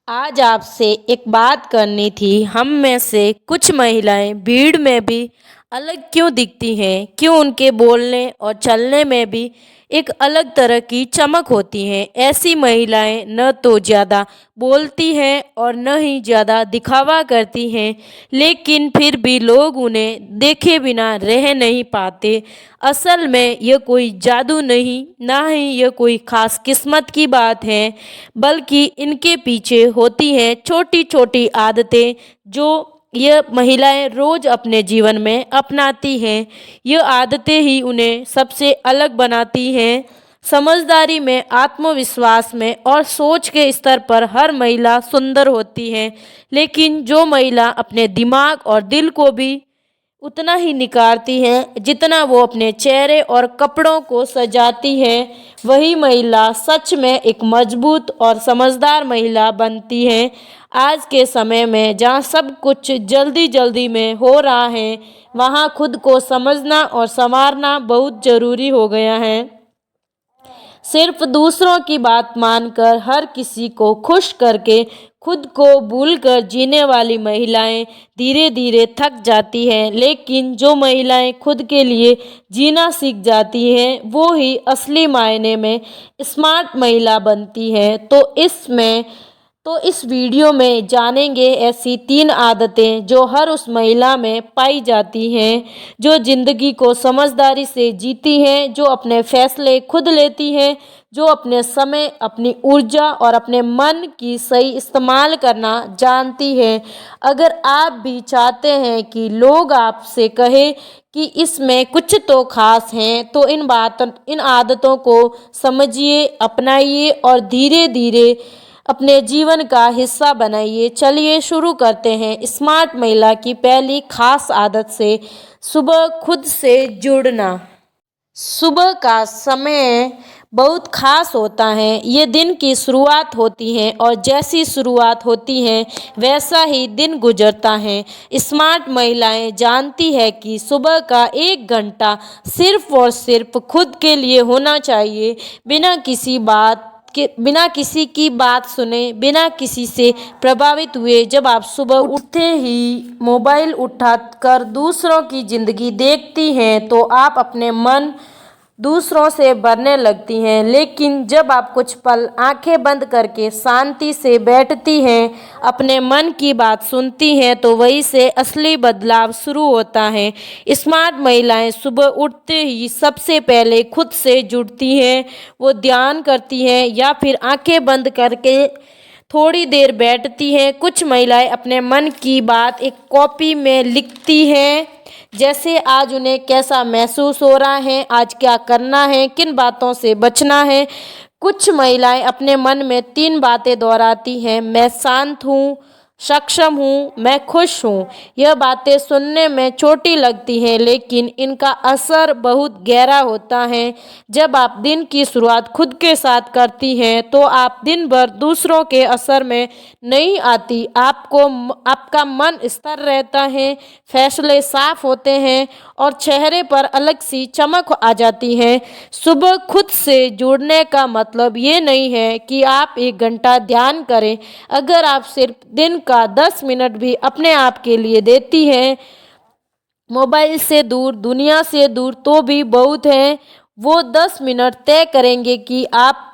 आज आपसे एक बात करनी थी। हम में से कुछ महिलाएं भीड़ में भी अलग क्यों दिखती हैं? क्यों उनके बोलने और चलने में भी एक अलग तरह की चमक होती है? ऐसी महिलाएं न तो ज़्यादा बोलती हैं और न ही ज़्यादा दिखावा करती हैं, लेकिन फिर भी लोग उन्हें देखे बिना रह नहीं पाते। असल में यह कोई जादू नहीं, ना ही यह कोई खास किस्मत की बात है, बल्कि इनके पीछे होती हैं छोटी छोटी आदतें जो यह महिलाएं रोज अपने जीवन में अपनाती हैं। यह आदतें ही उन्हें सबसे अलग बनाती हैं। समझदारी में, आत्मविश्वास में और सोच के स्तर पर हर महिला सुंदर होती है, लेकिन जो महिला अपने दिमाग और दिल को भी उतना ही निखारती हैं जितना वो अपने चेहरे और कपड़ों को सजाती है, वही महिला सच में एक मजबूत और समझदार महिला बनती है। आज के समय में जहाँ सब कुछ जल्दी जल्दी में हो रहा है, वहाँ खुद को समझना और संवारना बहुत ज़रूरी हो गया है। सिर्फ दूसरों की बात मानकर, हर किसी को खुश करके खुद को भूलकर जीने वाली महिलाएं धीरे धीरे थक जाती हैं, लेकिन जो महिलाएं खुद के लिए जीना सीख जाती हैं, वो ही असली मायने में स्मार्ट महिला बनती हैं। तो इस वीडियो में जानेंगे ऐसी 3 आदतें जो हर उस महिला में पाई जाती हैं, जो ज़िंदगी को समझदारी से जीती हैं, जो अपने फैसले खुद लेती हैं, जो अपने समय, अपनी ऊर्जा और अपने मन की सही इस्तेमाल करना जानती है। अगर आप भी चाहते हैं कि लोग आपसे कहें कि इसमें कुछ तो खास है, तो इन आदतों को समझिए, अपनाइए और धीरे धीरे अपने जीवन का हिस्सा बनाइए। चलिए शुरू करते हैं स्मार्ट महिला की पहली खास आदत से, सुबह खुद से जुड़ना। सुबह का समय बहुत खास होता है। ये दिन की शुरुआत होती है और जैसी शुरुआत होती है वैसा ही दिन गुजरता है। स्मार्ट महिलाएं जानती है कि सुबह का 1 घंटा सिर्फ और सिर्फ खुद के लिए होना चाहिए। बिना किसी की बात सुने, बिना किसी से प्रभावित हुए। जब आप सुबह उठते ही मोबाइल उठाकर दूसरों की ज़िंदगी देखती हैं, तो आप अपने मन दूसरों से भरने लगती हैं, लेकिन जब आप कुछ पल आंखें बंद करके शांति से बैठती हैं, अपने मन की बात सुनती हैं, तो वहीं से असली बदलाव शुरू होता है। स्मार्ट महिलाएं सुबह उठते ही सबसे पहले खुद से जुड़ती हैं। वो ध्यान करती हैं या फिर आंखें बंद करके थोड़ी देर बैठती हैं। कुछ महिलाएं अपने मन की बात एक कॉपी में लिखती हैं, जैसे आज उन्हें कैसा महसूस हो रहा है, आज क्या करना है, किन बातों से बचना है। कुछ महिलाएं अपने मन में 3 बातें दोहराती हैं, मैं शांत हूँ, सक्षम हूँ, मैं खुश हूँ। यह बातें सुनने में छोटी लगती हैं, लेकिन इनका असर बहुत गहरा होता है। जब आप दिन की शुरुआत खुद के साथ करती हैं, तो आप दिन भर दूसरों के असर में नहीं आती। आपका मन स्थिर रहता है, फैसले साफ होते हैं और चेहरे पर अलग सी चमक आ जाती है। सुबह खुद से जुड़ने का मतलब ये नहीं है कि आप 1 घंटा ध्यान करें। अगर आप सिर्फ दिन का 10 मिनट भी अपने आप के लिए देती हैं, मोबाइल से दूर, दुनिया से दूर, तो भी बहुत है। वो 10 मिनट तय करेंगे कि आप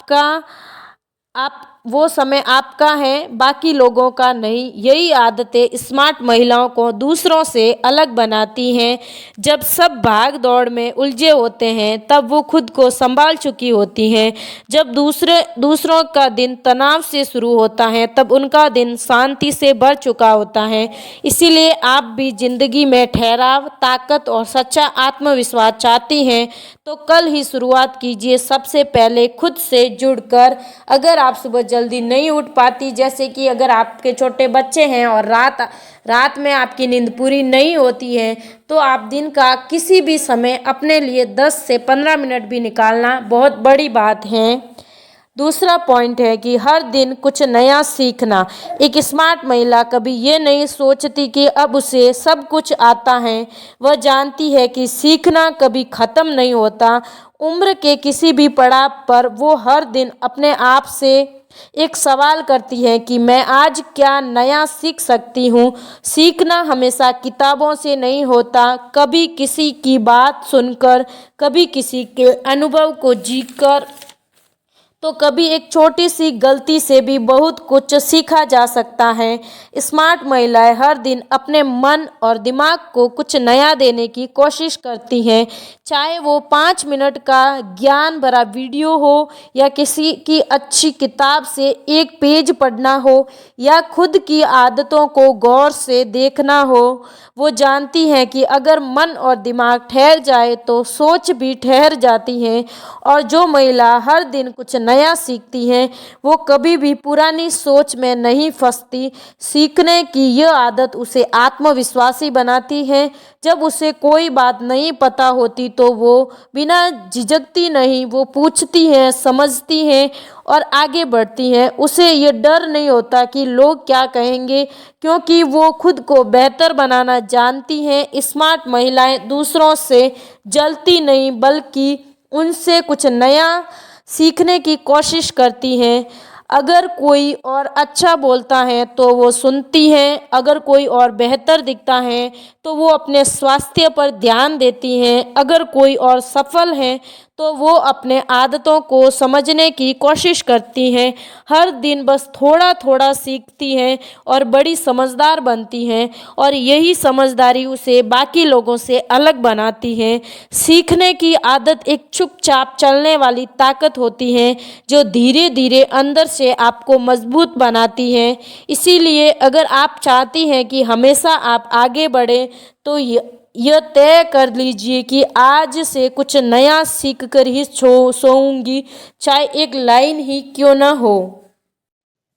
वो समय आपका है, बाकी लोगों का नहीं। यही आदतें स्मार्ट महिलाओं को दूसरों से अलग बनाती हैं। जब सब भाग दौड़ में उलझे होते हैं, तब वो खुद को संभाल चुकी होती हैं। जब दूसरों का दिन तनाव से शुरू होता है, तब उनका दिन शांति से भर चुका होता है। इसीलिए आप भी जिंदगी में ठहराव, ताकत और सच्चा आत्मविश्वास चाहती हैं, तो कल ही शुरुआत कीजिए, सबसे पहले खुद से जुड़कर। अगर आप सुबह जल्दी नहीं उठ पाती, जैसे कि अगर आपके छोटे बच्चे हैं और रात में आपकी नींद पूरी नहीं होती है, तो आप दिन का किसी भी समय अपने लिए 10 से 15 मिनट भी निकालना बहुत बड़ी बात है। दूसरा पॉइंट है कि हर दिन कुछ नया सीखना। एक स्मार्ट महिला कभी ये नहीं सोचती कि अब उसे सब कुछ आता है। वह जानती है कि सीखना कभी ख़त्म नहीं होता। उम्र के किसी भी पड़ाव पर वो हर दिन अपने आप से एक सवाल करती है कि मैं आज क्या नया सीख सकती हूँ। सीखना हमेशा किताबों से नहीं होता, कभी किसी की बात सुनकर, कभी किसी के अनुभव को जीकर, तो कभी एक छोटी सी गलती से भी बहुत कुछ सीखा जा सकता है। स्मार्ट महिलाएं हर दिन अपने मन और दिमाग को कुछ नया देने की कोशिश करती हैं, चाहे वो 5 मिनट का ज्ञान भरा वीडियो हो या किसी की अच्छी किताब से एक पेज पढ़ना हो या खुद की आदतों को गौर से देखना हो। वो जानती हैं कि अगर मन और दिमाग ठहर जाए तो सोच भी ठहर जाती है, और जो महिला हर दिन कुछ नया सीखती है वो कभी भी पुरानी सोच में नहीं फंसती। सीखने की यह आदत उसे आत्मविश्वासी बनाती है। जब उसे कोई बात नहीं पता होती तो वो बिना झिझकती नहीं, वो पूछती है, समझती है और आगे बढ़ती है। उसे ये डर नहीं होता कि लोग क्या कहेंगे, क्योंकि वो खुद को बेहतर बनाना जानती हैं। स्मार्ट महिलाएं दूसरों से जलती नहीं बल्कि उनसे कुछ नया सीखने की कोशिश करती हैं। अगर कोई और अच्छा बोलता है तो वो सुनती हैं, अगर कोई और बेहतर दिखता है तो वो अपने स्वास्थ्य पर ध्यान देती हैं, अगर कोई और सफल है तो वो अपने आदतों को समझने की कोशिश करती हैं। हर दिन बस थोड़ा थोड़ा सीखती हैं और बड़ी समझदार बनती हैं, और यही समझदारी उसे बाकी लोगों से अलग बनाती है। सीखने की आदत एक चुपचाप चलने वाली ताकत होती है जो धीरे धीरे अंदर से आपको मजबूत बनाती है। इसीलिए अगर आप चाहती हैं कि हमेशा आप आगे बढ़ें तो यह तय कर लीजिए कि आज से कुछ नया सीख कर ही सोऊंगी, चाहे एक लाइन ही क्यों ना हो।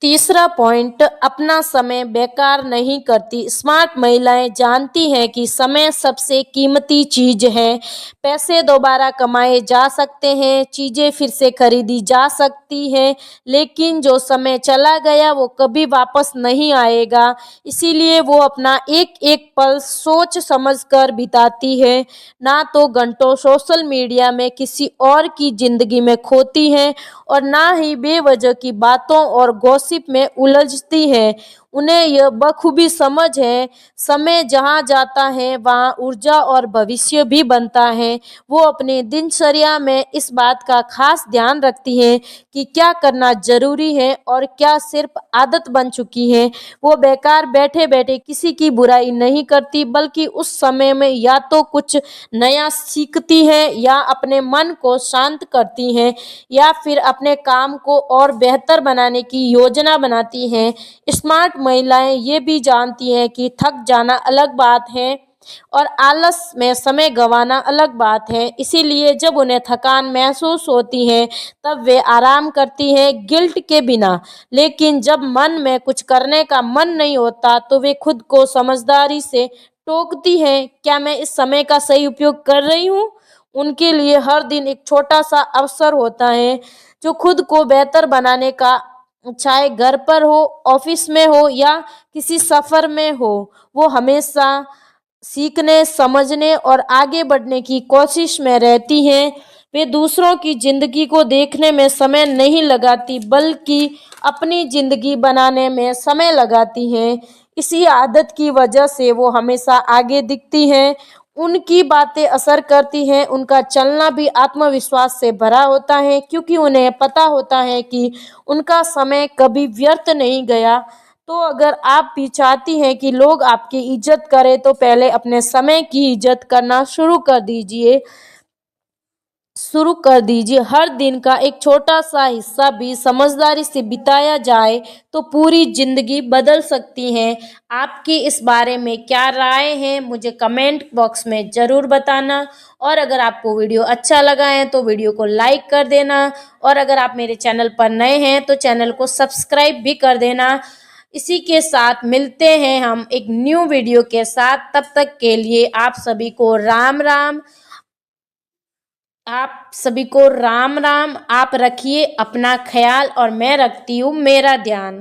तीसरा पॉइंट, अपना समय बेकार नहीं करती। स्मार्ट महिलाएं जानती हैं कि समय सबसे कीमती चीज है। पैसे दोबारा कमाए जा सकते हैं, चीजें फिर से खरीदी जा सकती हैं, लेकिन जो समय चला गया वो कभी वापस नहीं आएगा। इसीलिए वो अपना एक एक पल सोच समझ कर बिताती है, ना तो घंटों सोशल मीडिया में किसी और की जिंदगी में खोती है और ना ही बेवजह की बातों और गॉसिप में उलझती है। उन्हें यह बखूबी समझ है, समय जहाँ जाता है वहाँ ऊर्जा और भविष्य भी बनता है। वो अपनी दिनचर्या में इस बात का खास ध्यान रखती हैं कि क्या करना जरूरी है और क्या सिर्फ आदत बन चुकी है। वो बेकार बैठे बैठे किसी की बुराई नहीं करती, बल्कि उस समय में या तो कुछ नया सीखती हैं या अपने मन को शांत करती हैं या फिर अपने काम को और बेहतर बनाने की योजना बनाती हैं। स्मार्ट महिलाएं ये भी जानती हैं कि थक जाना अलग बात है और आलस में समय गंवाना अलग बात है। इसीलिए जब उन्हें थकान महसूस होती है तब वे आराम करती हैं, गिल्ट के बिना। लेकिन जब मन में कुछ करने का मन नहीं होता तो वे खुद को समझदारी से टोकती हैं, क्या मैं इस समय का सही उपयोग कर रही हूँ। उनके लिए हर दिन एक छोटा सा अवसर होता है जो खुद को बेहतर बनाने का, चाहे घर पर हो, ऑफिस में हो या किसी सफर में हो। वो हमेशा सीखने, समझने और आगे बढ़ने की कोशिश में रहती हैं। वे दूसरों की जिंदगी को देखने में समय नहीं लगाती बल्कि अपनी जिंदगी बनाने में समय लगाती हैं। इसी आदत की वजह से वो हमेशा आगे दिखती हैं। उनकी बातें असर करती हैं, उनका चलना भी आत्मविश्वास से भरा होता है, क्योंकि उन्हें पता होता है कि उनका समय कभी व्यर्थ नहीं गया। तो अगर आप भी चाहती हैं कि लोग आपकी इज्जत करें तो पहले अपने समय की इज्जत करना शुरू कर दीजिए। हर दिन का एक छोटा सा हिस्सा भी समझदारी से बिताया जाए तो पूरी जिंदगी बदल सकती है। आपकी इस बारे में क्या राय है मुझे कमेंट बॉक्स में ज़रूर बताना, और अगर आपको वीडियो अच्छा लगा है तो वीडियो को लाइक कर देना, और अगर आप मेरे चैनल पर नए हैं तो चैनल को सब्सक्राइब भी कर देना। इसी के साथ मिलते हैं हम एक न्यू वीडियो के साथ। तब तक के लिए आप सभी को राम राम। आप सभी को राम राम। आप रखिए अपना ख्याल और मैं रखती हूँ मेरा ध्यान।